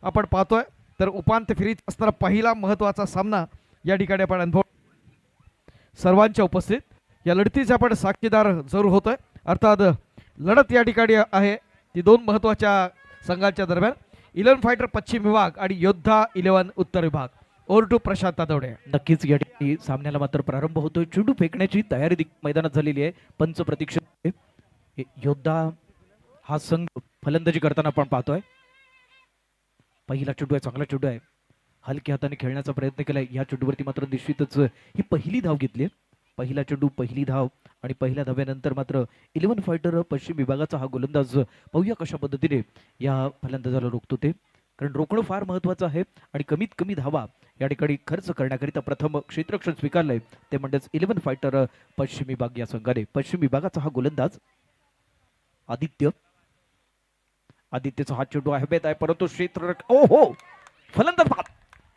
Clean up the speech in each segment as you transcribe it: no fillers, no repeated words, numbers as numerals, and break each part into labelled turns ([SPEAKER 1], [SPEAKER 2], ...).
[SPEAKER 1] आपण पाहतोय तर उपांत्य फेरीत असणारा पहिला महत्त्वाचा सामना या ठिकाणी आपण अनुभव सर्वांच्या उपस्थित या लढतीचे आपण साक्षीदार जरूर होतोय। अर्थात लढत या ठिकाणी आहे ती दोन महत्त्वाच्या संघांच्या दरम्यान 11 फायटर पश्चिम विभाग आणि योद्धा 11 उत्तर विभाग। Over to Prashant Tatawade.
[SPEAKER 2] नक्कीच या ठिकाणी सामन्याला मात्र प्रारंभ होतोय। चेंडू फेकण्याची तयारी मैदानात झालेली आहे। पंच प्रतीक्षा योद्धा हा संघ फलंदाजी करताना आपण पाहतोय। पहिला चेंडू आहे, चांगला चेंडू आहे, हलक्या हाताने खेळण्याचा प्रयत्न केलाय। या चेंडूवरती मात्र निश्चितच ही पहिली धाव घेतली आहे। पहिला चेंडू पहिली धाव आणि पहिल्या धाव्यानंतर मात्र 11 फायटर पश्चिम विभागाचा हा गोलंदाज पाहूया कशा पद्धतीने या फलंदाजाला रोखतो ते, कारण रोखणं फार महत्त्वाचं आहे आणि कमीत कमी धावा या ठिकाणी खर्च करण्याकरिता प्रथम क्षेत्ररक्षण स्वीकारलंय ते म्हणजेच 11 फायटर पश्चिम विभाग या संघाने। पश्चिम विभागाचा हा गोलंदाज आदित्यचा हा चेंडू हवेत आहे परंतु ओहो फलंदाज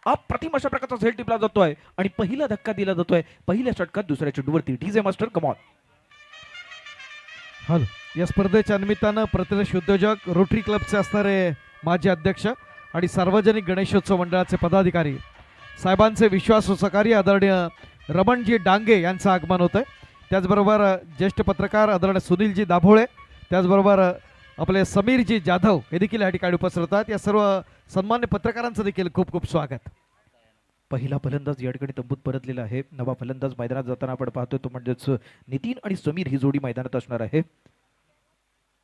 [SPEAKER 2] अप्रतिम अशा प्रकारचा झेल टिपला जातोय आणि पहिला धक्का दिला जातोय पहिल्या षटकात दुसऱ्या चेंडूवरती। DJ master come on.
[SPEAKER 1] हॅलो, या स्पर्धेच्या निमित्तानं प्रतिरक्षी उद्योजक रोटरी क्लबचे असणारे माजी अध्यक्ष आणि सार्वजनिक गणेशोत्सव मंडळाचे पदाधिकारी साहेबांचे विश्वासू सहकारी आदरणीय रमणजी डांगे यांचं आगमन होत आहे। त्याचबरोबर ज्येष्ठ पत्रकार आदरणीय सुनीलजी दाभोळे, त्याचबरोबर आपले समीरजी जाधव हे देखील या ठिकाणी उपस्थित होतात। या सर्व सन्मान्य पत्रकारांचं देखील खूप खूप स्वागत।
[SPEAKER 2] पहिला फलंदाज या ठिकाणी तंबूत परतलेला आहे। नवा फलंदाज मैदानात जाताना आपण पाहतोय तो म्हणजेच नितीन आणि समीर ही जोडी मैदानात असणार आहे।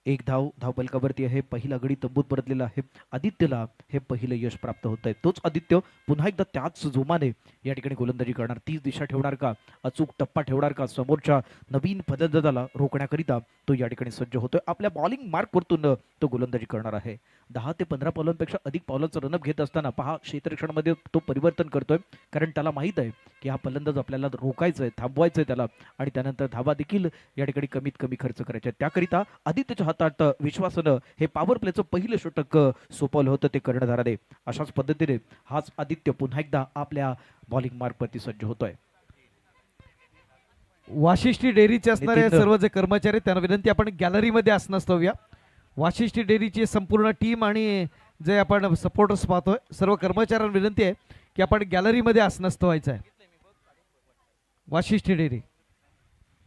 [SPEAKER 2] एक धाव फलकावरती आहे। पहिला गडी तंबूत परतलेला आहे। आदित्यला हे पहिलं यश प्राप्त होत आहे। तोच आदित्य पुन्हा एकदा त्याच जोमाने या ठिकाणी गोलंदाजी करणार, तीच दिशा ठेवणार का, अचूक टप्पा ठेवणार का, समोरच्या नवीन फलंदाजाला रोखण्याकरिता तो या ठिकाणी सज्ज होतोय। आपल्या बॉलिंग मार्कवरतून तो गोलंदाजी करणार आहे। 10 ते 15 पावलांपेक्षा अधिक पावलांचं रनअप घेत असताना पहा क्षेत्ररक्षणामध्ये तो परिवर्तन करतोय, कारण त्याला माहित आहे की हा फलंदाज आपल्याला रोखायचा आहे, थांबवायचं आहे त्याला आणि त्यानंतर धावा देखील या ठिकाणी कमीत कमी खर्च करायचे। त्याकरिता आदित्यच्या हातात विश्वासानं हे पॉवर प्लेचं पहिलं षटक सोपवलं होतं ते कर्णधार आहे। अशाच पद्धतीने हाच आदित्य पुन्हा एकदा आपल्या बॉलिंग मार्कवरती सज्ज होतोय।
[SPEAKER 1] वाशिष्ठी डेअरीचे असणारे सर्व जे कर्मचारी त्यांना विनंती आपण गॅलरीमध्ये असणं स्तव्या। वाशिष्ठी डेअरीची संपूर्ण टीम आणि जे आपण सपोर्टर्स पाहतोय सर्व कर्मचाऱ्यांना विनंती आहे की आपण गॅलरीमध्ये असणं स्तवायचं आहे। वाशिष्ठी डेअरी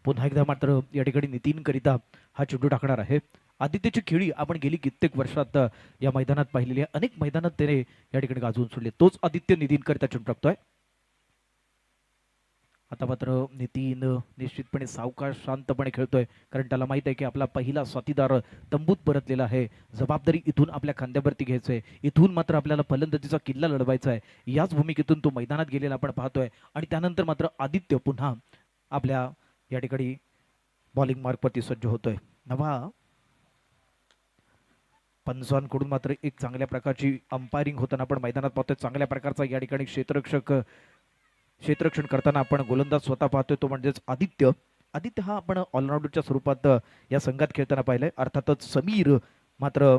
[SPEAKER 2] पुन्हा एकदा मात्र या ठिकाणी नितीन करिता हा चेंडू टाकणार आहे। आदित्यची खेळी आपण गेली कित्येक वर्षात या मैदानात पाहिलेली आहे। अनेक मैदानात त्याने या ठिकाणी गाजवून सोडले। तोच आदित्य नितीन करिता चेंडू टाकतोय। आता मात्र नितीन निश्चितपणे सावकाश शांतपणे खेळतोय, कारण त्याला माहित आहे की आपला पहिला साथीदार तंबूत परतलेला आहे। जबाबदारी इथून आपल्या खांद्यावरती घ्यायचंय, इथून मात्र आपल्याला फलंदाजीचा किल्ला लढवायचा आहे। याच भूमिकेतून तो मैदानात गेलेला आपण पाहतोय आणि त्यानंतर मात्र आदित्य पुन्हा आपल्या या ठिकाणी बॉलिंग मार्कवरती सज्ज होतोय। नवा पंचांकडून मात्र एक चांगल्या प्रकारची अंपायरिंग होताना आपण मैदानात पाहतोय। चांगल्या प्रकारचा या ठिकाणी क्षेत्ररक्षण करताना आपण गोलंदाज स्वतः पाहतोय तो म्हणजेच आदित्य हा आपण ऑलराऊंडरच्या स्वरूपात या संघात खेळताना पाहिलंय। अर्थातच समीर मात्र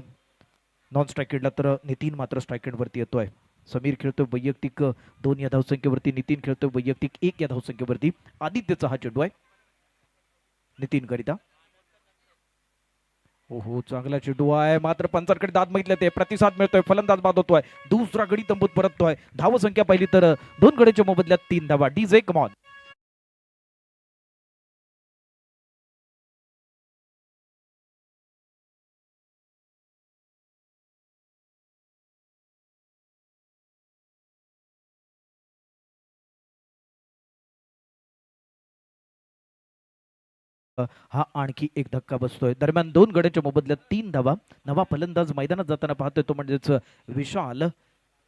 [SPEAKER 2] नॉन स्ट्राईक तर नितीन मात्र स्ट्राईक वरती येतोय। समीर खेळतोय वैयक्तिक 2 या धावसंख्येवरती, नितीन खेळतोय वैयक्तिक 1 या धावसंख्येवरती। आदित्यचा हा चेंडू आहे नितीन करिता। ओहो चांगला चेंडू आहे, मात्र पंचांकडे दाद मागितले ते प्रतिसाद मिळतोय। फलंदाज बाद होतोय, दुसरा गडी तंबूत परततोय। धावसंख्या पाहिली तर 2 गड्यांच्या मोबदल्यात 3 धावा। DJ come on. हा आणखी एक धक्का बसतोय। दरम्यान 2 गड्यांच्या मोबदल्यात 3 धावा। नवा फलंदाज मैदानात जाताना पाहतोय तो म्हणजेच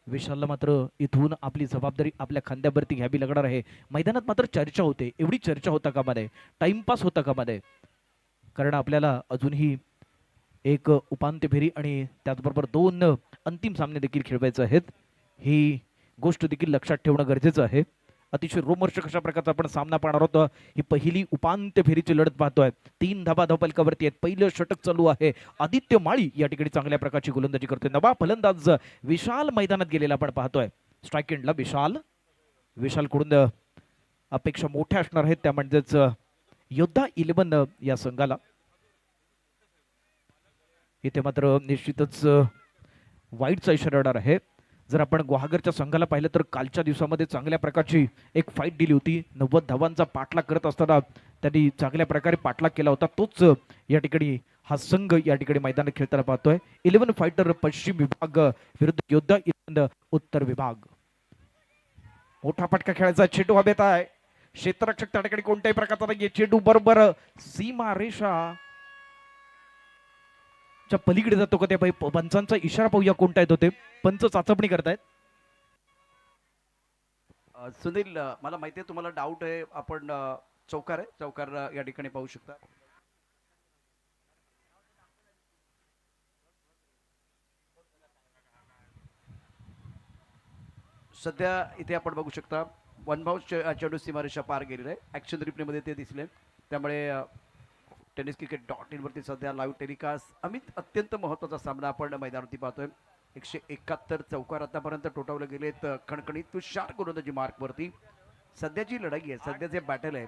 [SPEAKER 2] विशालला मात्र इथून आपली जबाबदारी आपल्या खांद्यावरती घ्यावी लागणार आहे। मैदानात मात्र चर्चा होते, एवढी चर्चा होता कामा नये, टाइमपास होता कामा नये, कारण आपल्याला अजूनही एक उपांत्य फेरी आणि त्याचबरोबर 2 अंतिम सामने देखील खेळवायचे आहेत। ही गोष्ट देखील लक्षात ठेवणं गरजेचं आहे। अतिशय रोमहर्षक अशा प्रकारचा आपण सामना पाहणार आहोत। ही पहिली उपांत्य फेरीची लढत पाहतोय। 3 धावा धावफलकावरती आहेत। पहिलं षटक चालू आहे। आदित्य माळी या ठिकाणी चांगल्या प्रकारची गोलंदाजी करतोय। नवा फलंदाज विशाल मैदानात गेलेला आपण पाहतोय। स्ट्राईक एंडला विशाल कडून अपेक्षा मोठ्या असणार आहेत, त्या म्हणजेच योद्धा 11 या संघाला। इथे मात्र निश्चितच वाईटचा इशारा येणार आहे. जर आपण गुहागरच्या संघाला पाहिलं तर कालच्या दिवसामध्ये चांगल्या प्रकारची एक फाईट दिली होती. 90 धावांचा पाठलाग करत असताना त्यांनी चांगल्या प्रकारे पाठलाग केला होता. तोच या ठिकाणी हा संघ या ठिकाणी मैदानात खेळताना पाहतोय. 11 फायटर पश्चिम विभाग विरुद्ध योद्धा 11 उत्तर विभाग. मोठा फटका खेळायचा, चेंडू हवेत आहे. क्षेत्ररक्षक त्या ठिकाणी कोणत्याही प्रकारचा नाहीये. चेंडू बरोबर सीमा रेषा च्या पलीकडे जातो का ते पंचांचा इशारा पाहूया कोणता येतो ते. पंच चाचपणी करतायत.
[SPEAKER 3] सुनील, मला माहिती आहे तुम्हाला डाऊट आहे. आपण चौकार आहे, चौकार या ठिकाणी पाहू शकता. सध्या इथे आपण बघू शकता वन बाउन्स चेंडू सीमारेषा पार गेलेला आहे. ॲक्शन रिप्लेमध्ये ते दिसले. त्यामुळे टेनिस क्रिकेट .in वरती सध्या लाईव्ह टेलिकास्ट अमित अत्यंत महत्त्वाचा सामना आपण मैदानावरती पाहतोय. 171 चौकार आतापर्यंत टोटावले गेलेत खणखणीत तुषार गोलंदाजी मार्कवरती. सध्याची लढाई आहे, सध्या जे बॅटल आहे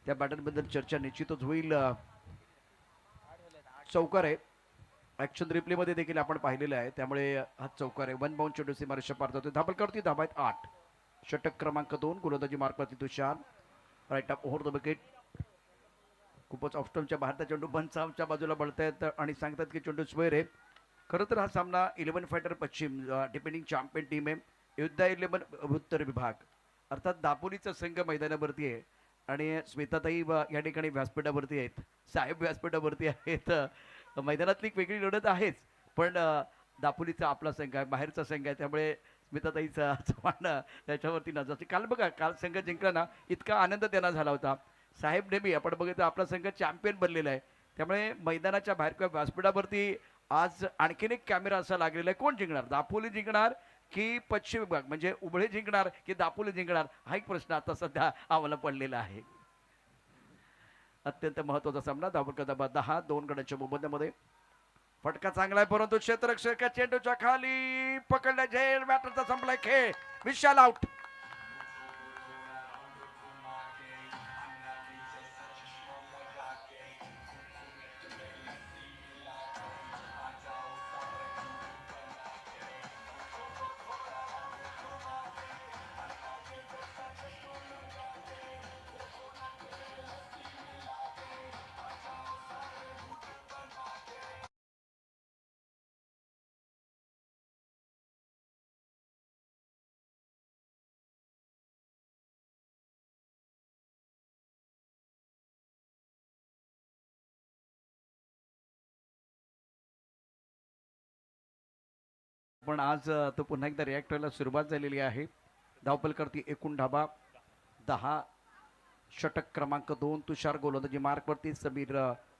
[SPEAKER 3] त्या बॅटलबद्दल चर्चा निश्चितच होईल. चौकार आहे, ॲक्शन रिप्लेमध्ये देखील आपण पाहिलेलं आहे. त्यामुळे हा चौकार आहे. वन बाउंड चेंडू सीमारेषा पार जातोय. धाबल करती, धाबा आहेत 8. षटक क्रमांक 2 गोलंदाजी मार्कवरती Tushar. Right up over the wicket. खूपच ऑफस्टमच्या बाहेरचा चेंडू पंचांच्या बाजूला बळतायत आणि सांगतात की चेंडू स्क्वेअर आहे. खरं तर हा सामना 11 फायटर पश्चिम डिपेंडिंग चॅम्पियन टीम आहे. योद्धा 11 उत्तर विभाग अर्थात दापोलीचा संघ मैदानावरती आहे आणि स्मिताताई या ठिकाणी व्यासपीठावरती आहेत, साहेब व्यासपीठावरती आहेत. मैदानातली एक वेगळी लढत आहेच, पण दापोलीचा आपला संघ आहे, बाहेरचा संघ आहे. त्यामुळे स्मिताताईचा चव्हाण त्याच्यावरती नजर. काल बघा, काल संघ जिंकला ना, इतका आनंद त्यांना झाला होता. साहेब नेहमी आपण बघितलं आपला संघ चॅम्पियन बनलेला आहे. त्यामुळे मैदानाच्या बाहेर किंवा व्यासपीठावरती आज आणखीन एक कॅमेरा असा लागलेला आहे. कोण जिंकणार, दापोली जिंकणार की पश्चिम विभाग म्हणजे उबळे जिंकणार की दापोली जिंकणार, हा एक प्रश्न आता सध्या आम्हाला पडलेला आहे. अत्यंत महत्वाचा सामना. धावफटका दबा 10, 2 गड्यांच्या मोबदल्यामध्ये. फटका चांगला आहे परंतु क्षेत्ररक्षक चेंडूच्या खाली पकडला. झेल बॅटरचा संपलाय खेळ. विशाल आउट. पण आज तो पुन्हा एकदा रिॲक्ट व्हायला सुरुवात झालेली आहे. धावपल करती एकूण धाबा 10. षटक क्रमांक 2 तुषार गोलंदाजी मार्कवरती. समीर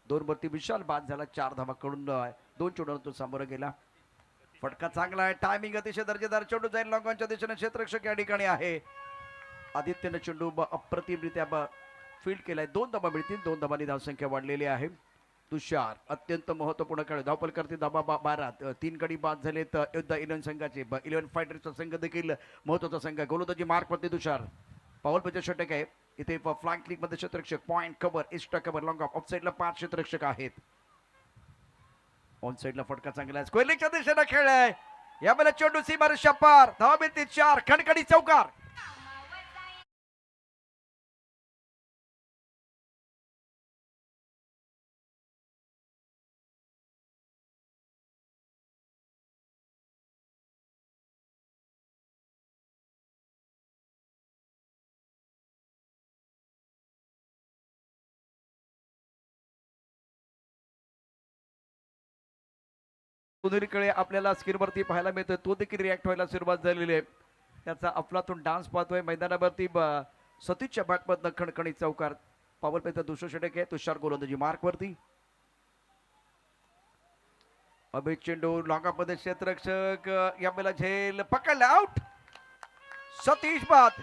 [SPEAKER 3] 2 वरती. विशाल बाद झाला 4 धावा कडून 2 चेंडूंना तो सामोरं गेला. फटका चांगला आहे. टायमिंग अतिशय दर्जेदार. चेंडू जाईल लॉंगॉनच्या दिशेने. क्षेत्ररक्षक या ठिकाणी आहे. आदित्यनं चेंडू अप्रतिमरित्या फील्ड केलाय. 2 धाबा मिळतील. 2 धाबांनी धावसंख्या वाढलेली आहे. तुषार अत्यंत महत्वपूर्ण खेळ. धावपल करते धाबा 12. 3 गडी बाद झालेत योद्धा 11 संघाचे. 11 फायटरचा संघ देखील महत्वाचा संघ आहे. गोलंदाजी मार्कवरती तुषार. पाऊल पंच षटक आहे. इथे फ्लँक क्लिक मध्ये क्षेत्ररक्षक. Point cover, extra cover, long off. Off साईडला 5 क्षेत्ररक्षक आहेत. ऑन साईडला फटका चांगला आहे. स्क्वेअरच्या दिशेने खेळ आहे. यावेळेला चेंडू सीमारेषा पार. धावा मिळते 4. खणखणी चौकार. पुनरीकडे आपल्याला स्क्रीनवरती पाहायला मिळतोय, तो देखील रिॲक्ट व्हायला सुरुवात झालेली आहे. त्याचा अफलातून डान्स पाहतोय. मैदानावरती सतीच्या बॅटमधनं खणखणी चौकार. पावल पेचा दुसरं षटक आहे. तुषार गोलंदाजी मार्कवरती. अभि चेंडू लॉंगॉफमध्ये. क्षेत्ररक्षक यावेळेला झेल पकडला. आउट. सतीश बाद.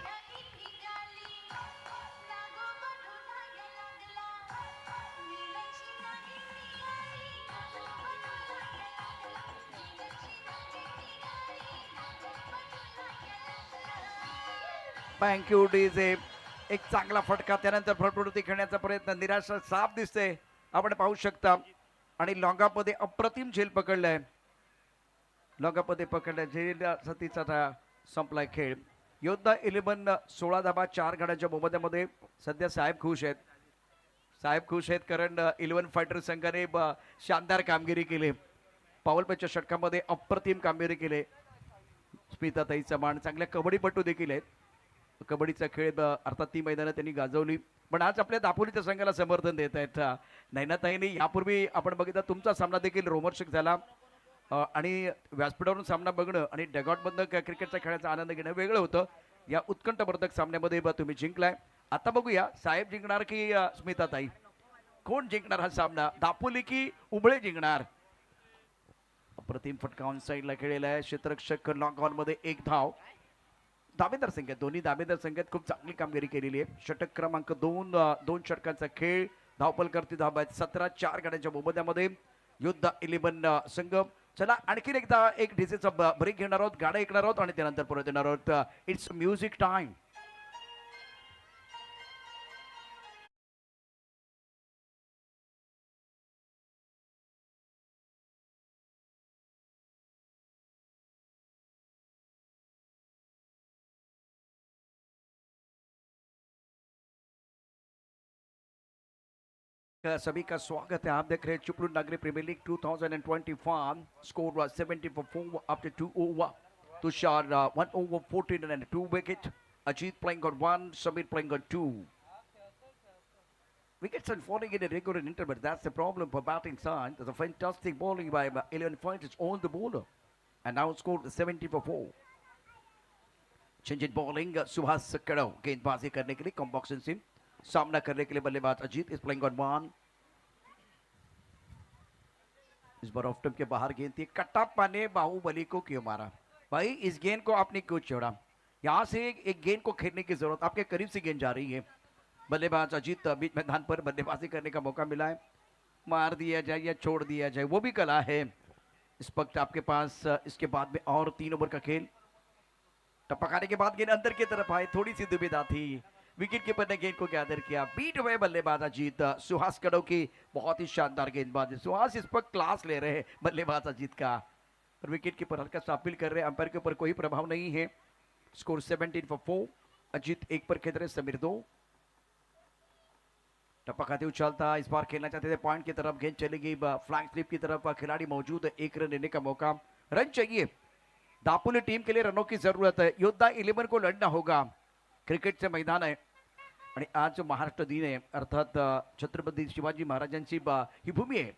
[SPEAKER 3] Thank you DJ. एक चांगला फटका. त्यानंतर फटफटी खेळण्याचा प्रयत्न. निराशा साफ दिसते, आपण पाहू शकता. आणि लॉंगामध्ये अप्रतिम झेल पकडलाय. लॉंगामध्ये पकडण्याचे तिचा संपलाय खेळ. योद्धा 11 16 धाबा 4 गाड्यांच्या मोबदल्यामध्ये सध्या साहेब खुश आहेत. साहेब खुश आहेत कारण 11 फायटर संघाने शानदार कामगिरी केली. पावलपेच्या षटकामध्ये अप्रतिम कामगिरी केली. स्मिताताई चव्हाण चांगल्या कबड्डीपटू देखील आहेत. कबड्डीचा खेळ अर्थात ती मैदानं त्यांनी गाजवली. पण आज आपल्या दापोलीच्या संघाला समर्थन देत आहेत नैनाताईंनी. यापूर्वी आपण बघितलं तुमचा सामना देखील रोमर्षक झाला आणि व्यासपीठावरून सामना बघणं आणि डगआउटमधनं क्रिकेटच्या खेळाचा आनंद घेणं वेगळं होतं. या उत्कंठवर्धक सामन्यामध्ये तुम्ही जिंकलाय. आता बघूया साहेब जिंकणार की स्मिताताई, कोण जिंकणार हा सामना, दापोली की उबळे जिंकणार. अप्रतिम फटका ऑन साईडला खेळलेला आहे. क्षेत्ररक्षक लॉंग ऑन मध्ये 1 धाव. दावेदार संघात दोन्ही दावेदार संघात खूप चांगली कामगिरी केलेली आहे. षटक क्रमांक 2 षटकांचा खेळ. धावपल करते धाबा आहेत 17 4 गाड्यांच्या मोबदल्यामध्ये योद्धा 11 संघ. चला आणखीन एकदा एक डीजेचा ब्रेक घेणार आहोत, गाणं ऐकणार आहोत आणि त्यानंतर परत येणार आहोत. It's music time. सभी का स्वागत है. आप देख रहे हैं Chiplun Nagari premier league 2025. Score was 70 for 4 after 2 over. Tushar 1 over 14 and 2 wicket. Ajit playing on 1, Samir playing on 2. Wickets are falling in a regular interval. That's the problem for batting side. There's a fantastic bowling by 11 fighters on the bowler. And now scored 70 for 4. Change in bowling. Suhas Kadau गेंदबाजी करने के लिए कम boxing से सामना करने के लिए बल्लेबाज Ajit is playing on 1. इस बार ऑफ स्टंप के बाहर गेंद थी. कटप्पा ने बाहुबली को क्यों मारा भाई, इस गेंद को आपने क्यों छोड़ा. यहां से एक गेंद को खेलने की जरूरत, आपके करीब से गेंद जा रही है. बल्लेबाज अजीत बीच मैदान पर बल्लेबाजी करने का मौका मिला है. मार दिया जाए या छोड़ दिया जाए वो भी कला है. इस वक्त आपके पास इसके बाद में और 3 ओवर का खेल. टप्पा खाने के बाद गेंद अंदर की तरफ आए, थोड़ी सी दुविधा थी. विकेट कीपर ने गेंद को गैदर किया. बीट हुए बल्लेबाज अजीत. सुहास कडो की बहुत ही शानदार गेंदबाजी. सुहास इस पर क्लास ले रहे हैं बल्लेबाज अजीत का. पर विकेट कीपर हल्का सा अपील कर रहे हैं. अंपायर के ऊपर कोई प्रभाव नहीं है. Score 17 for 4. अजीत 1 पर खेल रहे, समीर 2. टप्पा खाते उछालता, इस बार खेलना चाहते थे पॉइंट की तरफ. गेंद चली गई फ्लैग स्लिप की तरफ. खिलाड़ी मौजूद है, 1 रन लेने का मौका. रन चाहिए दापोली टीम के लिए, रनों की जरूरत है. योद्धा 11 को लड़ना होगा. क्रिकेटचे मैदान आहे आणि आज महाराष्ट्र दिन आहे. अर्थात छत्रपती शिवाजी महाराजांची ही भूमी आहे.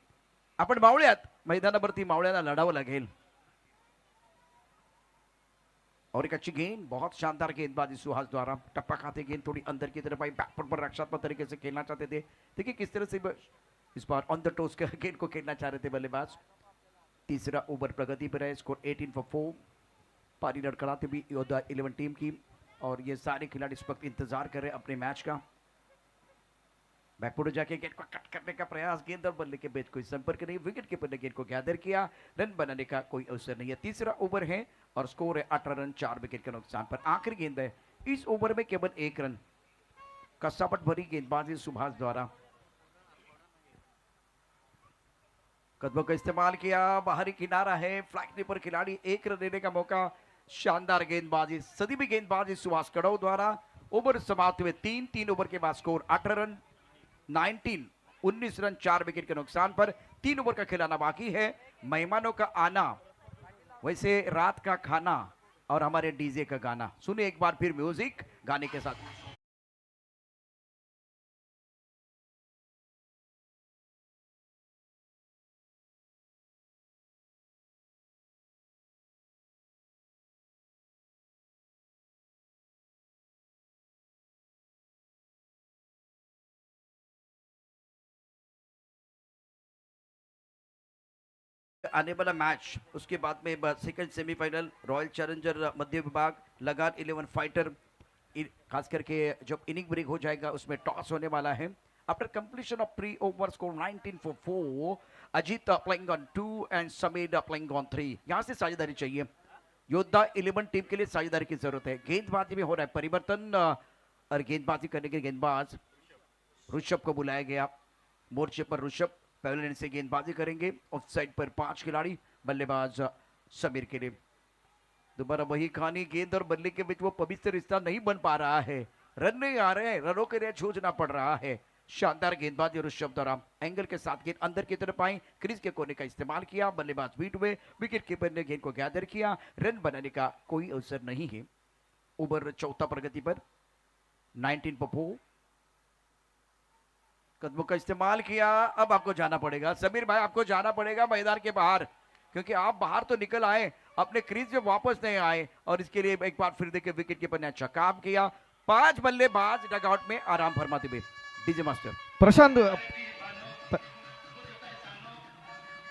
[SPEAKER 3] आपण मावळ्यात मैदानावरती मावळ्याला लढावं लागेल. और एक अच्छी गेंद, बहुत शानदार गेंदबाजी सुहास द्वारा. टप्पा खाते गेंद थोड़ी अंदर की तरफ आई. बैकफुट पर रक्षात्मक तरीके से खेलना चाहते थे. देखिए किस तरह से इस बार ऑन द टोस गेंद को खेलना चाह रहे थे बल्लेबाज. तीसरा ओवर प्रगति पर है. Score 18 for 4. पारी लड़खड़ाते भी योद्धा 11 टीम की और ये सारे खिलाड़ी इस वक्त इंतजार कर रहे हैं अपने मैच का. बैकफुट जाके गेंद को कट करने का प्रयास. गेंद और बल्ले के बीच कोई संपर्क नहीं. विकेट कीपर ने गेंद को गैदर किया. रन बनाने का कोई अवसर नहीं है. तीसरा ओवर है और स्कोर है 18 रन 4 विकेट के नुकसान पर. आखिरी गेंद है. इस ओवर में केवल 1 रन. कसावट भरी गेंदबाजी सुभाष द्वारा. कदमों का इस्तेमाल किया. बाहरी किनारा है. फ्लैग पर खिलाड़ी 1 रन लेने का मौका. शानदार गेंदबाजी, सदी भी गेंदबाजी सुहास कड़ो द्वारा. ओवर समाप्त हुए 3 ओवर के बाद स्कोर 18 रन 19 रन 4 विकेट के नुकसान पर. 3 ओवर का खिलाना बाकी है. मेहमानों का आना वैसे रात का खाना और हमारे डीजे का गाना. सुनिए एक बार फिर म्यूजिक गाने के साथ. आने वाला मैच उसके बाद में सेकंड सेमीफाइनल रॉयल चैलेंजर मध्य विभाग लगान 11 फाइटर. खास करके जब इनिंग ब्रेक हो जाएगा उसमें टॉस होने वाला है. After completion of 3 over score 19 for 4. Ajit playing on 2 end Sameer playing on 3. यहां से साझेदारी चाहिए. योद्धा 11 टीम के लिए साझेदारी की जरूरत है. गेंदबाजी में हो रहा है परिवर्तन और गेंदबाजी करने के गेंदबाज ऋषभ को बुलाया गया. मोर्चे पर ऋषभ पवेलियन से गेंदबाजी करेंगे. ऑफ साइड पर 5 खिलाड़ी. बल्लेबाज समीर के लिए। दोबारा वही कहानी, गेंद और बल्ले के बीच वो पवित्र रिश्ता नहीं बन पा रहा है, रन नहीं आ रहे हैं, रनों के लिए जूझना पड़ रहा है। शानदार गेंदबाजी ऋषभ द्वारा एंगल के साथ गेंद अंदर की तरफ आई, क्रीज के कोने का इस्तेमाल किया, बल्लेबाज बीट हुए, विकेट कीपर ने गेंद को गैदर किया, रन बनाने का कोई अवसर नहीं है। ओवर चौथा प्रगति पर 19 पर 4, कदमों का इस्तेमाल किया। अब आपको जाना पड़ेगा समीर भाई, आपको जाना पड़ेगा मैदान के बाहर, क्योंकि आप बाहर तो निकल आए, अपने क्रीज में वापस नहीं आए, और इसके लिए एक बार फिर देखिए विकेट कीपर ने अच्छा काम किया। 5 बल्लेबाज डगआउट में आराम फरमाते हुए। DJ master
[SPEAKER 1] Prashant,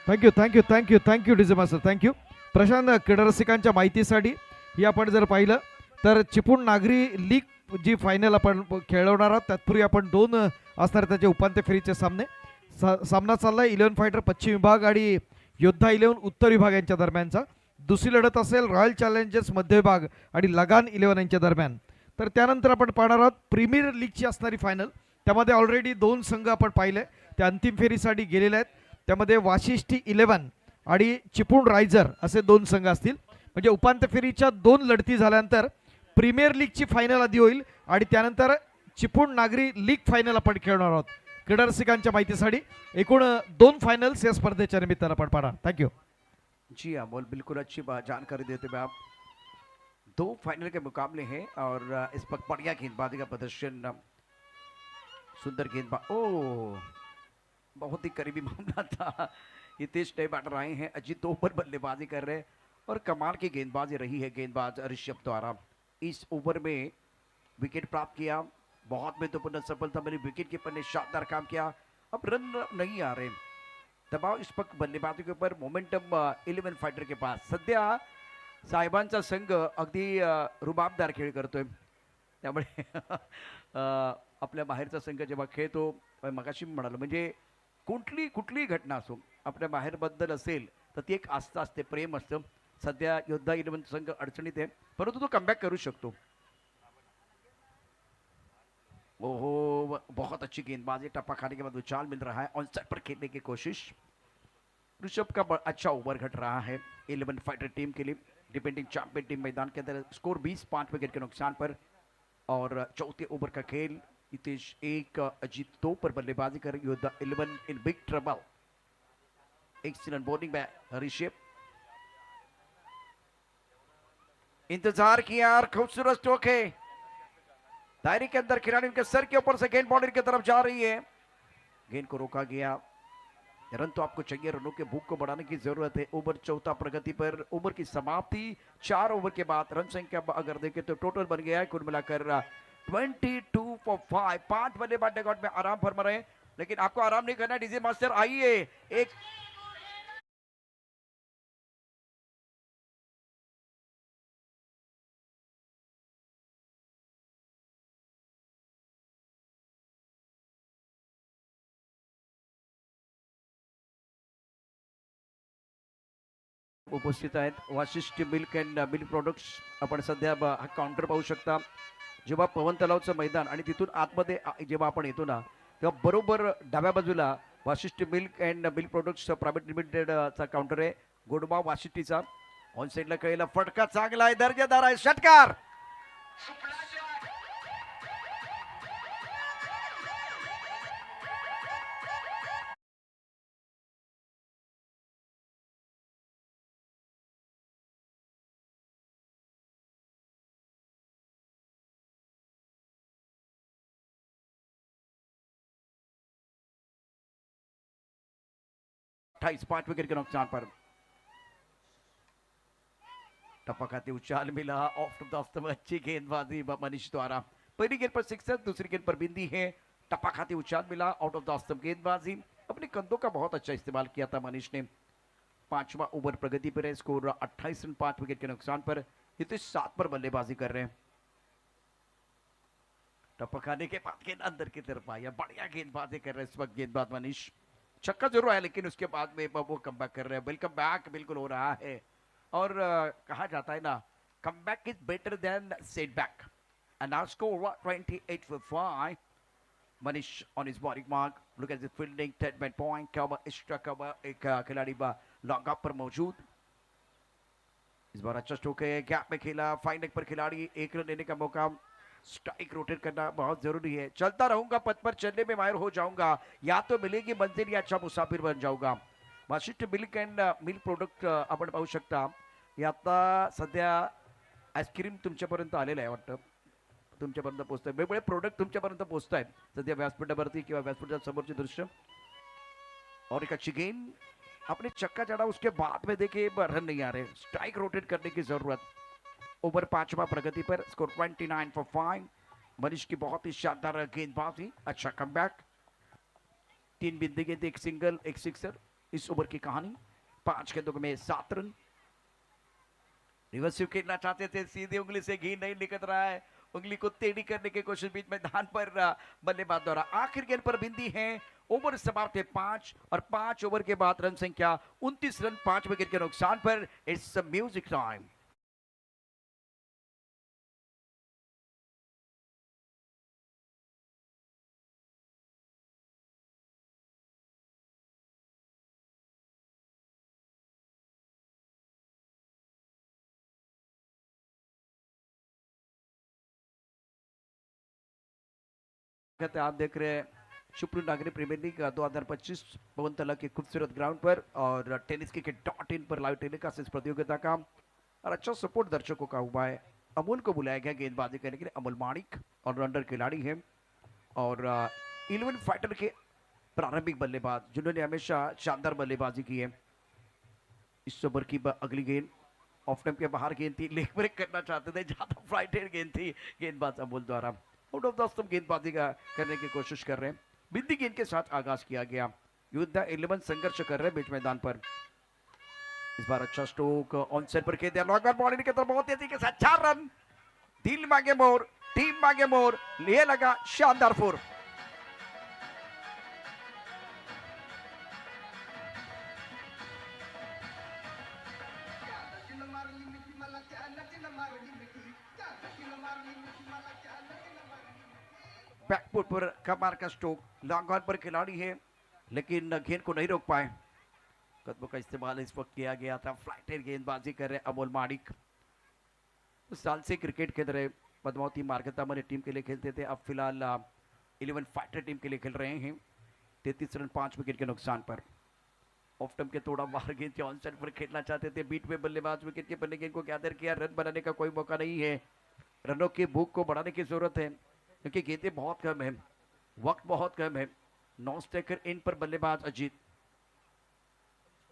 [SPEAKER 1] thank you DJ master, thank you. Prashant, क्रीडा रसिकांच्या माहितीसाठी ही आपण जर पाहिलं तर चिपळूण नागरी लीग जी फायनल आपण खेळवणार आहोत तत्पूर्वी आपण 2 असणार त्याचे उपांत्य फेरीचे सामने. सामना चाललाय 11 फायटर पश्चिम विभाग आणि योद्धा 11 उत्तर विभाग यांच्या दरम्यानचा. दुसरी लढत असेल रॉयल चॅलेंजर्स मध्य विभाग आणि लगान 11 यांच्या दरम्यान. तर त्यानंतर आपण पाहणार आहोत प्रीमियर लीगची असणारी फायनल. त्यामध्ये ऑलरेडी 2 संघ आपण पाहिले ते अंतिम फेरीसाठी गेलेले आहेत. त्यामध्ये वाशिष्ठी 11 आणि चिपळूण रायझर असे 2 संघ असतील. म्हणजे उपांत्य फेरीच्या 2 लढती झाल्यानंतर प्रीमियर लीगची फायनल आधी होईल आणि त्यानंतर चिपळूण नागरी लीग फायनल आपण खेळणार आहोत. क्रीडा रसिकांच्या माहितीसाठी एकूण 2 फायनल्स या स्पर्धेच्या निमित्तानं आपण पाहणार. थँक्यू.
[SPEAKER 3] जी हाँ बोल, बिल्कुल अच्छी बात जानकारी देते हुए आप। 2 फाइनल के मुकाबले हैं और इस पर बढ़िया गेंदबाजी का प्रदर्शन, सुंदर गेंदबाज, ओ बहुत ही करीबी मामला था। हितेश नए बैटर आए हैं, अजीत 2 ओवर बल्लेबाजी कर रहे हैं और कमाल की गेंदबाजी रही है गेंदबाज ऋषभ द्वारा। इस ओवर में विकेट प्राप्त किया, बहुत महत्वपूर्ण सफलता मिली, विकेट कीपर ने शानदार काम किया। अब रन नहीं आ रहे, दबाव इस पक बल्लेबाजी के ऊपर, मोमेंटम 11 फायटर के पास. सध्या साहेबांचा संघ अगदी रुबाबदार खेळ करतोय, त्यामुळे आपल्या बाहेरचा संघ जेव्हा खेळतो, मगाशी म्हणालो, म्हणजे कुठली घटना असो आपल्या बाहेरबद्दल असेल तर ती एक आस्था असते, प्रेम असतं. सध्या योद्धा 11 संघ अडचणीत आहे, परंतु तो कमबॅक करू शकतो. ओहो, बहुत अच्छी गेंदबाजी, टप्पा खाने के बाद उछाल मिल रहा है, ऑन साइड पर खेलने की कोशिश. ऋषभ का अच्छा ओवर घट रहा है 11 फाइटर टीम के लिए. डिफेंडिंग चैंपियन टीम मैदान के अंदर, स्कोर 20-5 विकेट के नुकसान पर. और चौथे ओवर का खेल, हितेश 1, अजीत 2 पर बल्लेबाजी कर योद्धा 11 in big trouble. Excellent bowling bye Rishabh. इंतजार किया और खूबसूरत स्ट्रोक है, दायरे के अंदर खिलाड़ी के सर के ऊपर से गेंद बाउंड्री की तरफ जा रही है, गेंद को रोका गया. रन तो आपको चाहिए, रनों के भूख को बढ़ाने की जरूरत है. ओवर चौथा प्रगति पर, ओवर की समाप्ति 4 ओवर के बाद. रन संख्या अगर देखें तो टोटल बन गया है कुल मिलाकर 22 for 5. 5 बल्लेबाज डगआउट में आराम फरमा रहे हैं, लेकिन आपको आराम नहीं करना. डीजे मास्टर आइए, एक उपस्थित आहेत. Vashishti milk and milk products आपण सध्या हा काउंटर पाहू शकता. जेव्हा पवन तलावचं मैदान आणि तिथून आतमध्ये जेव्हा आपण येतो ना, तेव्हा बरोबर डाव्या बाजूला Vashishthi milk and milk products private लिमिटेडचा काउंटर आहे, गोडबा वाशिष्ठीचा. ऑन साईडला कळेला फटका चांगला आहे, दर्जेदार आहे, षटकार. अट्ठाईस 5 विकेट के नुकसान पर. टप्पा खाते उछाल मिला, ऑफ द ऑफ अच्छी गेंदबाजी मनीष द्वारा. पहली गेंद पर सिक्सर, दूसरी गेंद पर बिंदी है. टप्पा खाते उछाल मिला, आउट ऑफ द ऑफ गेंदबाजी. अपने कंधों का बहुत अच्छा इस्तेमाल किया था मनीष ने. 5वां ओवर प्रगति पर है, स्कोर 28 रन 5 विकेट के नुकसान पर. हितेश 7 पर बल्लेबाजी कर रहे हैं. टप्पा खाने के बाद गेंद अंदर की तरफ आया, बढ़िया गेंदबाजी कर रहे हैं इस वक्त गेंदबाज मनीष. छक्का जरूर आया, लेकिन उसके बाद में वो कमबैक कर रहे हैं. वेलकम बैक बिल्कुल हो रहा है, और कहा जाता है ना, comeback is better than setback. End now score 28 for 5. Manish on his bowling mark. Look at the fielding, 10 point cover, extra cover. एक खिलाड़ी लॉन्ग अप पर मौजूद. इस बार अच्छा स्ट्रोक है, गैप में खेला, फाइन लेग पर खिलाड़ी, एक रन लेने का मौका, स्ट्राइक रोटेट करना बहुत जरूरी है। चलता रहूंगा, पथ पर चलने में माहिर हो जाऊंगा, या तो मिलेगी मंजिल या अच्छा मुसाफिर बन जाऊंगा। Vasishtha milk and milk product आपण पाहू शकता, हे आता सध्या आईस्क्रीम तुमच्यापर्यंत आलेलं आहे वाटतं, तुमच्यापर्यंत पोहोचतंय, वेगवेगळे प्रोडक्ट तुमच्यापर्यंत पोहोचत आहेत सध्या व्यासपीठावरती किंवा व्यासपीठाच्या समोरचे दृश्य। और एक अच्छी गेंद, अपने चक्का चढ़ा, उसके बाद में देखिए रन नहीं आ रहे, स्ट्राइक रोटेट करने की जरूरत। ओवर 5वां प्रगति पर, स्कोर 29 फॉर 5। मनीष की बहुत ही शानदार गेंदबाजी, अच्छा कमबैक, 3 बिंदी गेंद, एक सिंगल, एक सिक्सर, इस ओवर की कहानी। 5 गेंदों में 7 रन। रिवर्स खेलना चाहते थे, सीधी उंगली से घी नहीं निकल रहा है, उंगली को टेढ़ी करने की कोशिश बीच मैदान पर बल्लेबाज द्वारा। आखिर गेंद पर बिंदी है, ओवर समाप्त है 5, और 5 ओवर के बाद रन संख्या 29 रन, 5 विकेट के नुकसान पर। It's music time. आप देख रहे हैं शुक्र नागरी प्रीमियर लीग 2025 पवन तला के खूबसूरत ग्राउंड पर, और टेनिस क्रिकेट.in पर लाइव टेलीकास्ट इस प्रतियोगिता का, और अच्छा सपोर्ट दर्शकों का हुआ है। अमूल को बुलाया गया गेंदबाजी करने के लिए, अमूल माणिक ऑलराउंडर खिलाड़ी है, और 11 फाइटर के प्रारंभिक बल्लेबाज जिन्होंने हमेशा शानदार बल्लेबाजी की है। इस ओवर की अगली गेंद ऑफ टाइम के बाहर गेंद थी, लेग ब्रेक करना चाहते थे, ज्यादा फ्लाइटेड गेंद थी, गेंदबाज अमूल द्वारा आउट ऑफ द स्टंप गेंदबाजी का करने की कोशिश कर रहे हैं। बिंदी गेंद के साथ आगाज किया गया, युद्ध 11 संघर्ष कर रहे हैं बीच मैदान पर। इस बार अच्छा स्ट्रोक ऑन साइड पर खेल दिया, लॉन्गर बॉलिंग की तरफ बहुत तेजी के साथ 4 रन। दिल मांगे मोर, टीम मांगे मोर, लिए लगा शानदार 4। बैकफुट पर कमार का स्ट्रोक, लॉन्ग ऑन पर खिलाड़ी है, लेकिन गेंद को नहीं रोक पाए। कदमों का इस्तेमाल इस वक्त किया गया था, फ्लाइटेड गेंदबाजी कर रहे अमोल माणिक। उस साल से क्रिकेट खेल रहे, पद्मावती मार्केटामध्ये टीम के लिए खेलते थे, अब फिलहाल 11 फाइटर टीम के लिए खेल रहे हैं। 33 रन 5 विकेट के नुकसान पर। ऑफ टर्म के थोड़ा बाहर गेंद के ऑन साइड पर खेलना चाहते थे, बीट में बल्लेबाज विकेट के पन्ने गेंद को गैदर किया, रन बनाने का कोई मौका नहीं है। रनों की भूख को बढ़ाने की जरूरत है, क्योंकि गेंदें बहुत कम है, वक्त बहुत कम है। नॉन स्ट्राइकर इन पर बल्लेबाज अजीत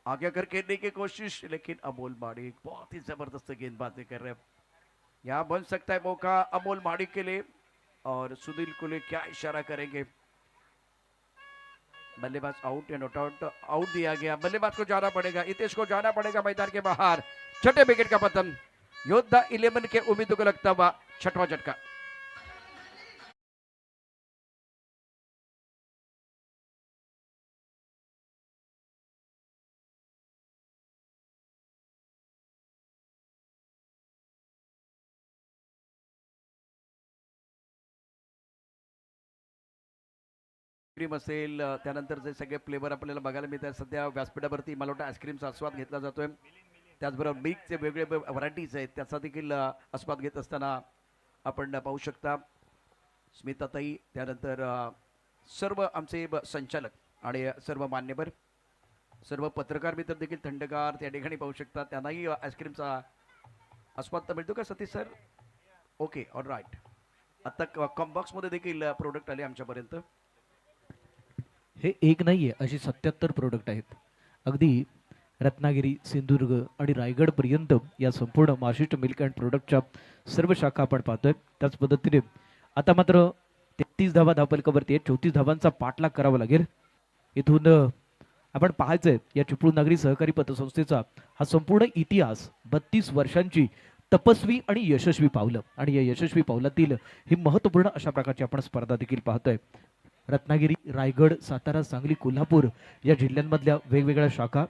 [SPEAKER 3] आगे कर खेलने की कोशिश, लेकिन अमोल माणिक बहुत ही जबरदस्त गेंदबाजी कर रहे हैं। यहाँ बन सकता है मौका अमोल माणिक के लिए, और सुनील कुले क्या इशारा करेंगे। बल्लेबाज आउट या नॉट आउट, आउट दिया गया, बल्लेबाज को जाना पड़ेगा, हितेश को जाना पड़ेगा मैदान के बाहर। छठे विकेट का पतन, योद्धा 11 के उम्मीदों को लगता हुआ छठवां झटका। असेल, त्यानंतर जे सगळे फ्लेवर आपल्याला बघायला मिळतात सध्या व्यासपीठावरती, मला वाटतं आईस्क्रीमचा आस्वाद घेतला जातोय, त्याचबरोबर मिल्कचे वेगवेगळे व्हरायटीज आहेत त्याचा देखील आस्वाद घेत असताना आपण पाहू शकता। स्मिताताई, त्यानंतर सर्व आमचे संचालक आणि सर्व मान्यवर, सर्व पत्रकार मित्र देखील थंडगार त्या ठिकाणी पाहू शकतात, त्यांनाही आईस्क्रीमचा आस्वाद तर मिळतो का Satish sir? Okay, all right. आता कॉम्बॉक्स मध्ये देखील प्रोडक्ट आले आमच्यापर्यंत।
[SPEAKER 2] हे एक नाहीये, अशी 77 प्रोडक्ट आहेत। अगदी रत्नागिरी, सिंधुदुर्ग आणि रायगड पर्यंत या संपूर्ण मार्शिस्ट मिल्क अँड प्रोडक्टच्या सर्व शाखा आपण पाहतोय। त्याच पद्धतीने आता मात्र 33 धावा धावपलकावरती आहेत, 34 धावांचा पाठलाग करावा लागेल। इथून आपण पाहायचंय या चिपळूण नागरी सहकारी पतसंस्थेचा हा संपूर्ण इतिहास, 32 वर्षांची तपस्वी आणि यशस्वी पावलं, आणि या यशस्वी पावलातील ही महत्त्वपूर्ण अशा प्रकारची आपण स्पर्धा देखील पाहतोय। रत्नागिरी, रायगड, सातारा, सांगली, कोल्हापूर या जिल्ह्यांमधल्या वेगवेगळ्या शाखा।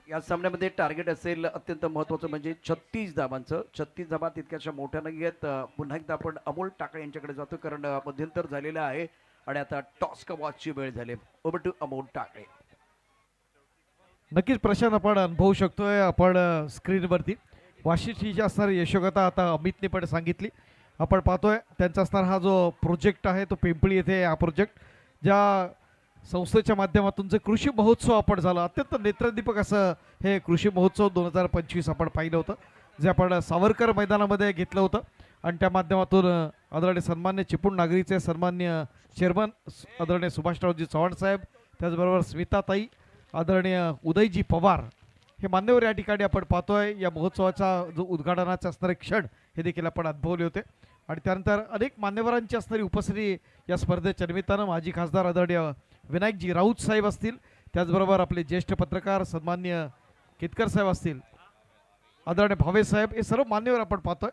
[SPEAKER 3] या सामन्यामध्ये टार्गेट असेल अत्यंत महत्त्वाचं म्हणजे 36 धावांचं। 36 धावा तितक्याशा मोठ्या नाही आहेत। पुन्हा एकदा आपण अमोल टाकळे यांच्याकडे जातो, कारण मध्यंतर झालेलं आहे आणि आता टॉस कवाची वेळ झाली। Over to Amol Takle.
[SPEAKER 1] नक्कीच प्रशांत आपण अनुभवू शकतोय आपण स्क्रीनवरती वाशिष्ठीची असणारी यशोगाथा आता अमितने पण सांगितली. आपण पाहतोय त्यांचा असणारा हा जो प्रोजेक्ट आहे तो पिंपळी येथे हा प्रोजेक्ट ज्या संस्थेच्या माध्यमातून जे कृषी महोत्सव आपण झाला अत्यंत नेत्रदीपक असं हे कृषी महोत्सव 2025 आपण पाहिलं होतं जे आपण सावरकर मैदानामध्ये घेतलं होतं आणि त्या माध्यमातून आदरणीय सन्मान्य चिपळूण नागरीचे सन्मान्य चेअरमन आदरणीय सुभाषरावजी चव्हाण साहेब त्याचबरोबर स्मिताताई आदरणीय उदयजी पवार हे मान्यवर या ठिकाणी आपण पाहतोय. या महोत्सवाचा जो उद्घाटनाचे असणारे क्षण हे देखील आपण अनुभवले होते आणि त्यानंतर अनेक मान्यवरांची असणारी उपस्थिती या स्पर्धेच्या निमित्तानं माजी खासदार आदरणीय विनायकजी राऊत साहेब असतील त्याचबरोबर आपले ज्येष्ठ पत्रकार सन्मान्य केतकर साहेब असतील आदरणीय भावे साहेब हे सर्व मान्यवर आपण पाहतोय.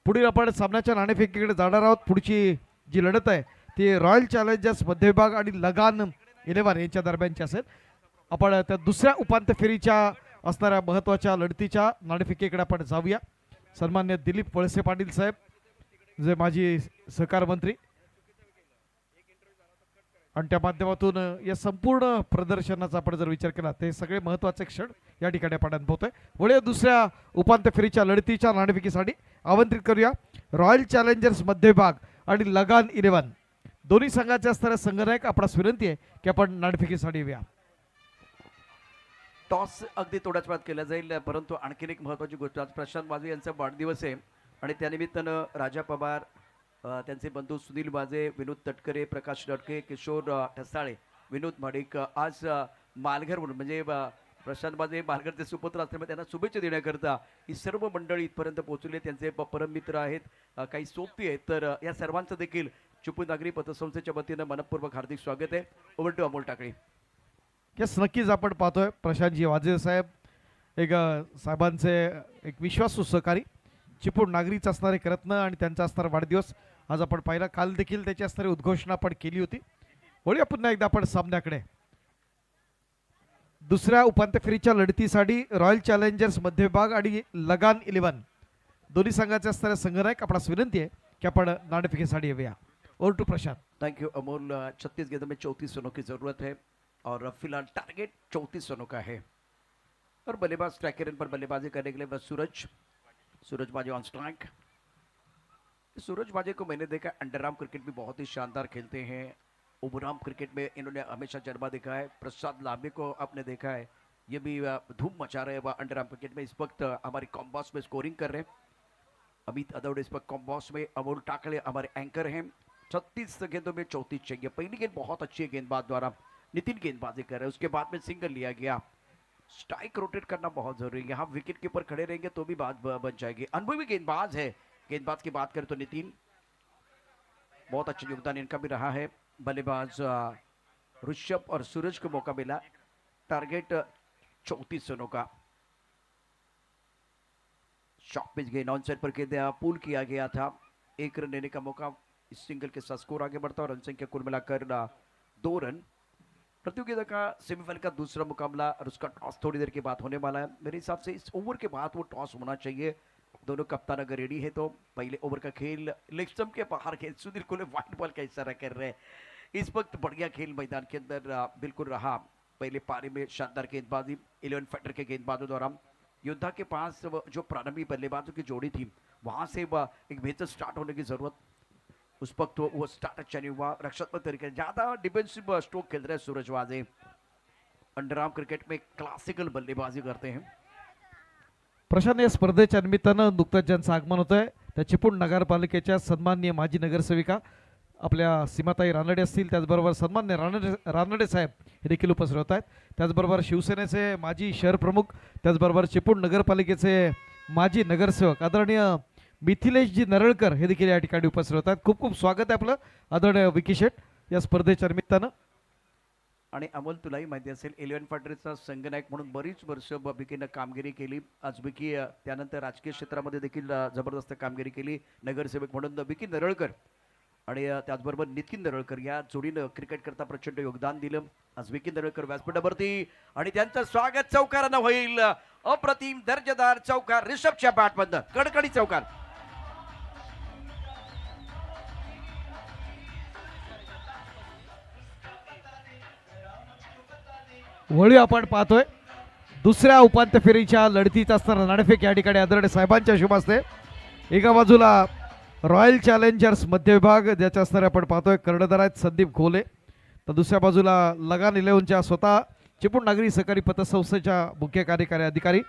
[SPEAKER 1] पुढील आपण सामन्याच्या नाणेफेकीकडे जाणार आहोत. पुढची जी लढत आहे ती रॉयल चॅलेंजर्स मध्य विभाग आणि लगान 11 यांच्या दरम्यानची असेल. आपण त्या दुसऱ्या उपांत्य फेरीच्या असणाऱ्या महत्त्वाच्या लढतीच्या नाणेफेकीकडे आपण जाऊया. सन्मान्य दिलीप वळसे पाटील साहेब जे माजी सहकार मंत्री आणि त्या माध्यमातून या संपूर्ण प्रदर्शनाचा आपण जर विचार केला ते सगळे महत्त्वाचे क्षण या ठिकाणी आपण अनुभवतोय. वळूया दुसऱ्या उपांत्य फेरीच्या लढतीच्या नाणेफेकीसाठी आमंत्रित करूया रॉयल चॅलेंजर्स मध्य विभाग आणि लगान 11 दोन्ही संघाचे असणारे संघनायक आपणास विनंती आहे की आपण नाणेफेकीसाठी येऊया.
[SPEAKER 3] टॉस अगदी थोड्याच वेळात केला जाईल परंतु आणखीन एक महत्त्वाची गोष्ट आज प्रशांत बाजे यांचा वाढदिवस आहे आणि त्यानिमित्तानं राजा पवार त्यांचे बंधू सुनील बाजे विनोद तटकरे प्रकाश लडके किशोर ठसाळे विनोद माडिक आज मालघर म्हणून म्हणजे प्रशांत बाजे मालघरचे सुपुत्र असल्यामुळे त्यांना शुभेच्छा देण्याकरता ही सर्व मंडळी इथपर्यंत पोहोचले. त्यांचे परम मित्र आहेत काही सोपी आहेत तर या सर्वांचं देखील चिपळूण नागरी पतसंस्थेच्या वतीनं मनपूर्वक हार्दिक स्वागत आहे. Over to Amol Takali.
[SPEAKER 1] Yes नक्कीच आपण पाहतोय प्रशांतजी वाजे साहेब एक साहेबांचे एक विश्वासू सहकारी चिपळूण नागरीच असणारे रत्न आणि त्यांचा असणारा वाढदिवस आज आपण पाहिला. काल देखील त्याची असणारी उद्घोषणा आपण केली होती. वळूया पुन्हा एकदा आपण सामन्याकडे. दुसऱ्या उपांत्य फेरीच्या लढतीसाठी रॉयल चॅलेंजर्स मध्य विभाग आणि लगान 11 दोन्ही संघाचे असणारे संघनायक आपणास विनंती आहे की आपण नाणेफेकीसाठी येऊया. Over to Prashant.
[SPEAKER 3] Thank you Amol. 36 गेंदों में 34 रनों की जरूरत है और फिलहाल टारगेट 34 रनों का है और बल्लेबाज स्ट्राइक रेंज पर बल्लेबाजी करने के लिए बस सूरज बाजे ऑन स्ट्राइक. सूरज बाजे को मैंने देखा अंडरआर्म क्रिकेट भी बहुत ही शानदार खेलते हैं. ओवरआर्म क्रिकेट में इन्होंने हमेशा जज्बा दिखा है. प्रसाद लांबे को आपने देखा है ये भी धूम मचा रहे हैं वह अंडरआर्म क्रिकेट में. इस वक्त हमारी कॉम्बॉस में स्कोरिंग कर रहे हैं. अमित अदौड़े इस वक्त कॉम्बॉस में. अमोल टाकड़े हमारे एंकर हैं. 36 गेंदों में 34 चाहिए. पहली गेंद बहुत अच्छी है गेंदबाज द्वारा. नितिन गेंदबाजी कर रहे हैं उसके बाद में सिंगल लिया गया. स्ट्राइक रोटेट करना बहुत जरूरी है. यहाँ विकेट कीपर खड़े रहेंगे तो भी बात बन जाएगी. अनुभवी गेंदबाज है. गेंदबाज की बात करें तो नितिन बहुत अच्छा योगदान इनका भी रहा है. बल्लेबाज ऋषभ और सूरज को मौका मिला. टारगेट 34 रनों का. शॉर्ट पिच गेंद ऑन साइड पर गेंद पुल किया गया था. एक रन लेने का मौका. इस सिंगल के साथ स्कोर आगे बढ़ता और रन संख्या कुल मिलाकर 2 रन. प्रतियोगिता का सेमीफाइनल का दूसरा मुकाबला और उसका टॉस थोड़ी देर के बाद होने वाला है. मेरे हिसाब से इस ओवर के बाद वो टॉस होना चाहिए. दोनों कप्तान अगर रेडी है तो पहले ओवर का खेल लेग स्टंप के बाहर खेल. सुनील कोहली व्हाइट बॉल का इशारा कर रहे हैं. इस वक्त बढ़िया खेल मैदान के अंदर बिल्कुल रहा. पहले पारी में शानदार गेंदबाजी 11 फाइटर के गेंदबाजों द्वारा. योद्धा के पास जो प्रारंभिक बल्लेबाजों की जोड़ी थी वहां से एक बेहतर स्टार्ट होने की जरूरत. उस वक्त वो स्टार्ट अच्छा नहीं हुआ. रक्षात्मक तरीके ज्यादा डिफेंसिव स्ट्रोक खेल रहे हैं सूरज वाजे. अंडरआर्म क्रिकेट में क्लासिकल बल्लेबाजी करते हैं.
[SPEAKER 1] प्रशांत या स्पर्धेच्या निमित्तानं नुकतंच ज्यांचं आगमन होत आहे त्या चिपळूण नगरपालिकेच्या सन्माननीय माजी नगरसेविका आपल्या सीमाताई रानडे असतील त्याचबरोबर सन्मान्य रानडे साहेब हे देखील उपस्थित होत आहेत. त्याचबरोबर शिवसेनेचे माजी शहर प्रमुख त्याचबरोबर चिपळूण नगरपालिकेचे माजी नगरसेवक आदरणीय मिथिलेशजी नरळकर हे देखील या ठिकाणी उपस्थित होत आहेत. खूप खूप स्वागत आहे आपलं आदरणीय विकी शेठ या स्पर्धेच्या निमित्तानं.
[SPEAKER 3] आणि अमोल तुलाही माहिती असेल 11 फायटरचा संघनायक म्हणून बरीच वर्ष विकीनं कामगिरी केली. आज विकी त्यानंतर राजकीय क्षेत्रामध्ये देखील जबरदस्त कामगिरी केली. नगरसेवक म्हणून विकी नरळकर आणि त्याचबरोबर नितीन नरळकर या जोडीनं क्रिकेट करता प्रचंड योगदान दिलं. आज विकी नरळकर व्यासपीठावरती आणि त्यांचं स्वागत चौकारानं होईल. अप्रतिम दर्जेदार चौकार रिषभच्या बॅटमधनं कडकडी चौकार.
[SPEAKER 1] वळी आपण पाहतोय दुसऱ्या उपांत्य फेरीच्या लढतीत असताना नाणेफेक या ठिकाणी आदरणीय साहेबांच्या शुभ असते. एका बाजूला रॉयल चॅलेंजर्स मध्य विभाग ज्याच्या असणारे आपण पाहतोय कर्णधार आहेत संदीप घोले, तर दुसऱ्या बाजूला लगान 11च्या स्वतः चिपळूण नागरी सहकारी पतसंस्थेच्या मुख्य कार्यकारी अधिकारी,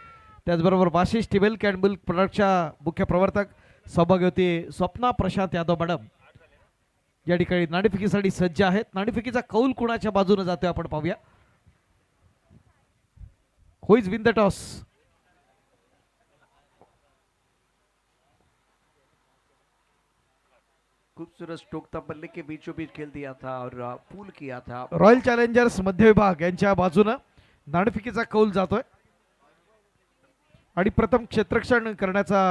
[SPEAKER 1] त्याचबरोबर वाशिष टिबेल कॅन्ड प्रोडक्टच्या मुख्य प्रवर्तक सौभाग्यवती स्वप्ना प्रशांत यादव मॅडम या ठिकाणी नाणेफेकीसाठी सज्ज आहेत. नाणेफेकीचा कौल कुणाच्या बाजूने जातोय आपण पाहूया. हु इज विन द टॉस?
[SPEAKER 3] खूबसूरत स्ट्रोक था, बल्ले के बीचों बीच खेल दिया था और पुल किया था.
[SPEAKER 1] रॉयल चॅलेंजर्स मध्य विभाग यांच्या बाजूनं नाणेफेकीचा कौल जातोय आणि प्रथम क्षेत्ररक्षण करण्याचा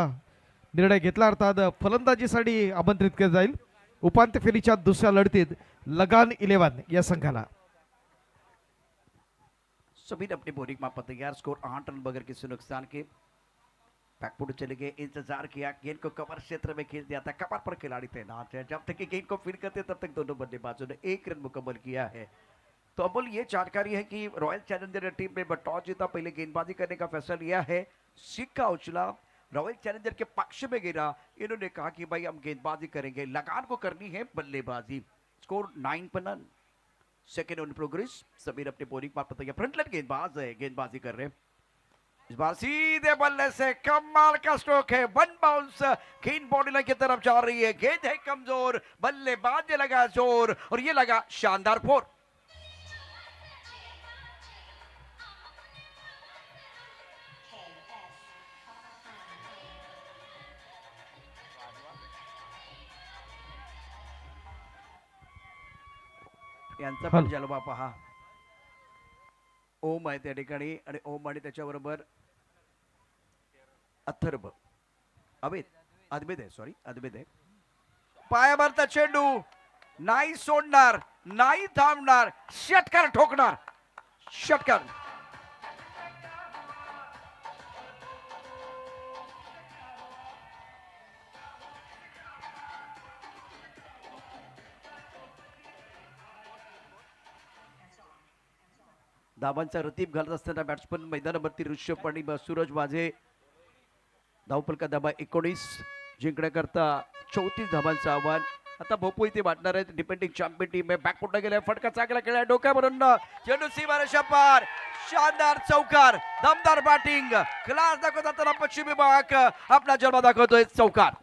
[SPEAKER 1] निर्णय घेतला. अर्थात फलंदाजीसाठी आमंत्रित केलं जाईल उपांत्य फेरीच्या दुसऱ्या लढतीत लगान 11 या संघाला.
[SPEAKER 3] सभी ने अपनी बोरिंग मापा तैयार. स्कोर 8 रन बगैर किसी नुकसान के. बैकफुट चले गए, इंतजार किया, गेंद को कवर क्षेत्र में खींच दिया था. कवर पर खिलाड़ी तैनात है, जब तक कि गेंद को फील्ड करते तब तक दोनों बल्लेबाजों ने 1 रन मुकम्मल किया है. तो अमूल ये जानकारी है कि रॉयल चैलेंजर टीम ने टॉस जीता, पहले गेंदबाजी करने का फैसला लिया है. सिक्का उछला, रॉयल चैलेंजर के पक्ष में गिरा. इन्होंने कहा कि भाई हम गेंदबाजी करेंगे, लगान को करनी है बल्लेबाजी. स्कोर 9 पर नन. Second on progress. सभी अपने बोलिंग पर पता फ्रंटलाइन गेंदबाज है, गेंदबाजी कर रहे हैं. इस बार सीधे बल्ले से कमाल का स्ट्रोक है. वन बाउंस गेंद बॉडी लाइन की तरफ जा रही है. गेंद है कमजोर, बल्लेबाज ने लगा जोर और ये लगा शानदार 4. यांचा पण जलवा पहा. ओम आहे त्या ठिकाणी आणि ओम आणि त्याच्याबरोबर अथर्व अद्वैत आहे, सॉरी अद्वैत आहे. पायावरचा चेंडू नाही सोडणार, नाही थांबणार, षटकार ठोकणार. षटकार. धावांचा रतीब घालत असताना बॅट्समन मैदानावरती ऋषभ आणि सूरज वाझे. धावफलका धाबा 19 जिंकण्याकरता 34 धावांचं आव्हान. आता भोपू इथे वाटणार आहेत. डिपेंडिंग चॅम्पियन टीम आहे. बॅकफुटला गेलाय, फटका चांगला केलाय, डोक्यावरून चेंडू सीमारेषा पार. शानदार चौकार, दमदार बॅटिंग, क्लास दाखवत असताना पश्चिम विभाग आपला जन्म दाखवतोय. चौकार.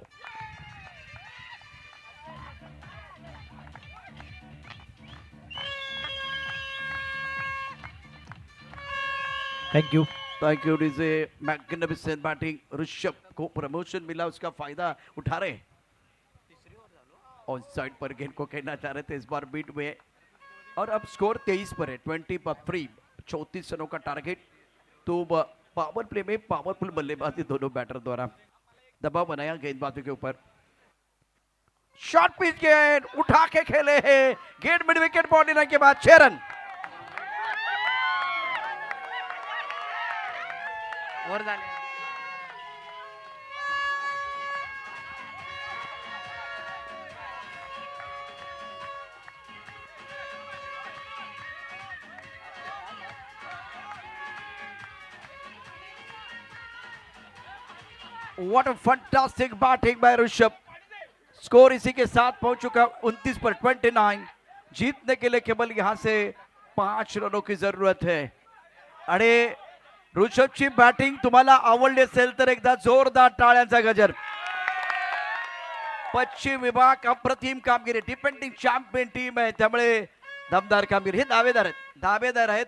[SPEAKER 2] Thank you.
[SPEAKER 3] Thank you. Is a magnificent batting. Rishabh को प्रमोशन मिला, उसका फायदा उठा रहे. ऑन साइड पर गेंद को कहना चाह रहे थे इस बार बीट में. और अब स्कोर 23 पर है. 20 पर 3. 34 रनों का टारगेट. तो पावर प्ले में पावरफुल बल्लेबाजी दोनों बैटर द्वारा. दबाव बनाया गेंदबाजों के ऊपर. शॉर्ट पिच गेंद उठा के खेले हैं. गेंद मिड विकेट बॉडी लाइन के बाद 6 रन. वर झाले. What a fantastic batting by Rishabh. Score इसी के साथ पहुंच चुका 29 पर 29. जीतने के लिए केवल यहां से 5 रनों की जरूरत है. आणि ऋषभची बॅटिंग तुम्हाला आवडली असेल तर एकदा जोरदार टाळ्यांचा गजर. पश्चिम विभाग अप्रतिम कामगिरी. डिपेंडिंग चॅम्पियन टीम आहे, त्यामुळे दमदार कामगिरी. हे दावेदार आहेत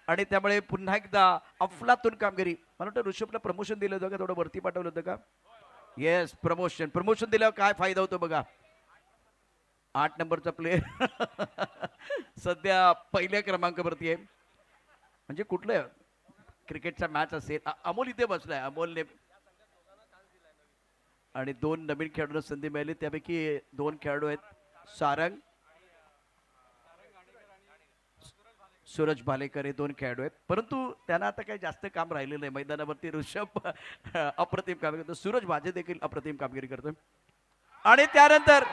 [SPEAKER 3] आणि त्यामुळे पुन्हा एकदा अफलातून कामगिरी. मला वाटतं ऋषभला प्रमोशन दिलं होतं का, थोडं वरती पाठवलं होतं का? येस, प्रमोशन दिल्यावर काय फायदा होतो बघा. 8 नंबरचा प्लेयर सध्या पहिल्या क्रमांकावरती आहे. म्हणजे कुठलं क्रिकेटचा मॅच असेल. अमोल इथे बसलाय. अमोलने आणि 2 नवीन खेळाडूंना संधी मिळाली, त्यापैकी 2 खेळाडू आहेत सारंग, सूरज भालेकर हे 2 खेळाडू आहेत. परंतु त्यांना आता काही जास्त काम राहिलेलं नाही मैदानावरती. ऋषभ अप्रतिम कामगिरी करतो, सूरज वाझे देखील अप्रतिम कामगिरी करतोय. आणि त्यानंतर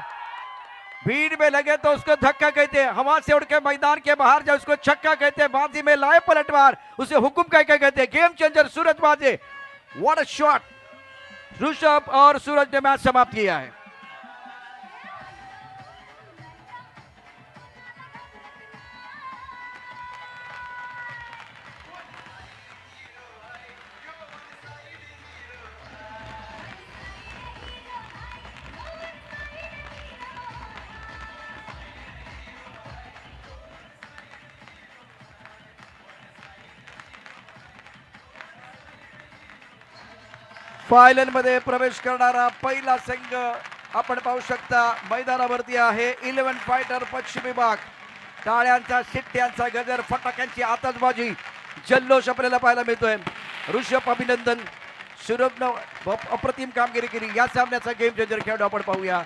[SPEAKER 3] भीड़ में लगे तो उसको धक्का कहते हैं, हवा से उड़ के मैदान के बाहर जाए उसको छक्का कहते हैं, बाजी में लाए पलटवार उसे हुक्म कह के कहते हैं। गेम चेंजर सूरज बाजे, व्हाट अ शॉट। ऋषभ और सूरज ने मैच समाप्त किया है। फायनल मध्ये प्रवेश करणारा पहिला संघ आपण पाहू शकता मैदानावरती आहे 11 फायटर पश्चिम विभाग। टाळ्यांचा शिट्ट्यांचा गजर, फटाक्यांची आतषबाजी, जल्लोष आपल्याला पाहायला मिळतोय। ऋषभ अभिनंदन, सूरजनं अप्रतिम कामगिरी केली। या सामन्याचा गेम चेंजर खेळाडू आपण पाहूया